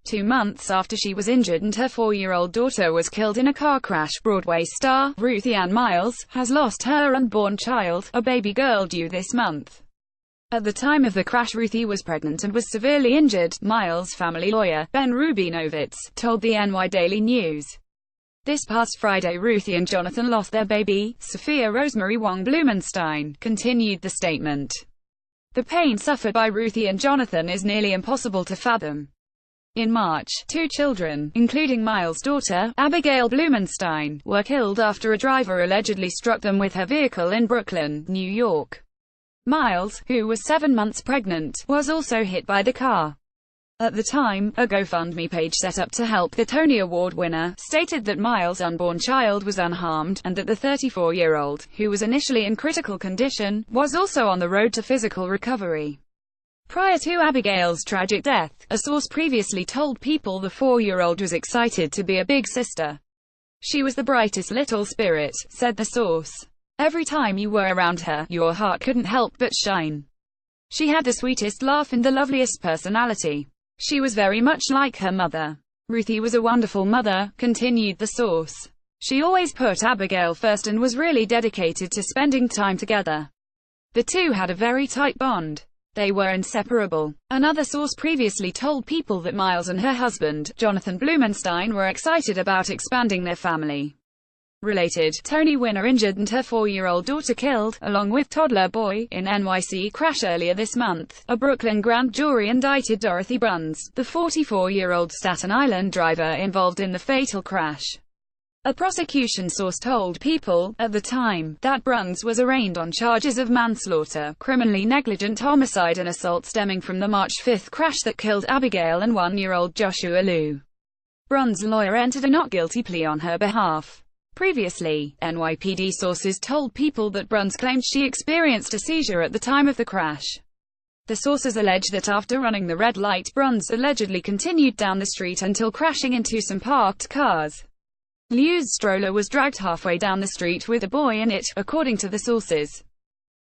2 months after she was injured and her 4-year-old daughter was killed in a car crash. Broadway star, Ruthie Miles, has lost her unborn child, a baby girl due this month. At the time of the crash, Ruthie was pregnant and was severely injured, Miles' family lawyer, Ben Rubinovitz, told the NY Daily News. This past Friday, Ruthie and Jonathan lost their baby, Sophia Rosemary Wong Blumenstein, continued the statement. The pain suffered by Ruthie and Jonathan is nearly impossible to fathom. In March, 2 children, including Miles' daughter, Abigail Blumenstein, were killed after a driver allegedly struck them with her vehicle in Brooklyn, New York. Miles, who was 7 months pregnant, was also hit by the car. At the time, a GoFundMe page set up to help the Tony Award winner, stated that Miles' unborn child was unharmed, and that the 34-year-old, who was initially in critical condition, was also on the road to physical recovery. Prior to Abigail's tragic death, a source previously told People the 4-year-old was excited to be a big sister. She was the brightest little spirit, said the source. Every time you were around her, your heart couldn't help but shine. She had the sweetest laugh and the loveliest personality. She was very much like her mother. Ruthie was a wonderful mother, continued the source. She always put Abigail first and was really dedicated to spending time together. The two had a very tight bond. They were inseparable. Another source previously told People that Miles and her husband, Jonathan Blumenstein, were excited about expanding their family. Related, Tony winner injured and her 4-year-old daughter killed, along with toddler boy, in NYC crash earlier this month. A Brooklyn grand jury indicted Dorothy Bruns, the 44-year-old Staten Island driver involved in the fatal crash. A prosecution source told People, at the time, that Bruns was arraigned on charges of manslaughter, criminally negligent homicide and assault stemming from the March 5 crash that killed Abigail and 1-year-old Joshua Liu. Bruns' lawyer entered a not guilty plea on her behalf. Previously, NYPD sources told People that Bruns claimed she experienced a seizure at the time of the crash. The sources allege that after running the red light, Bruns allegedly continued down the street until crashing into some parked cars. Liu's stroller was dragged halfway down the street with a boy in it, according to the sources.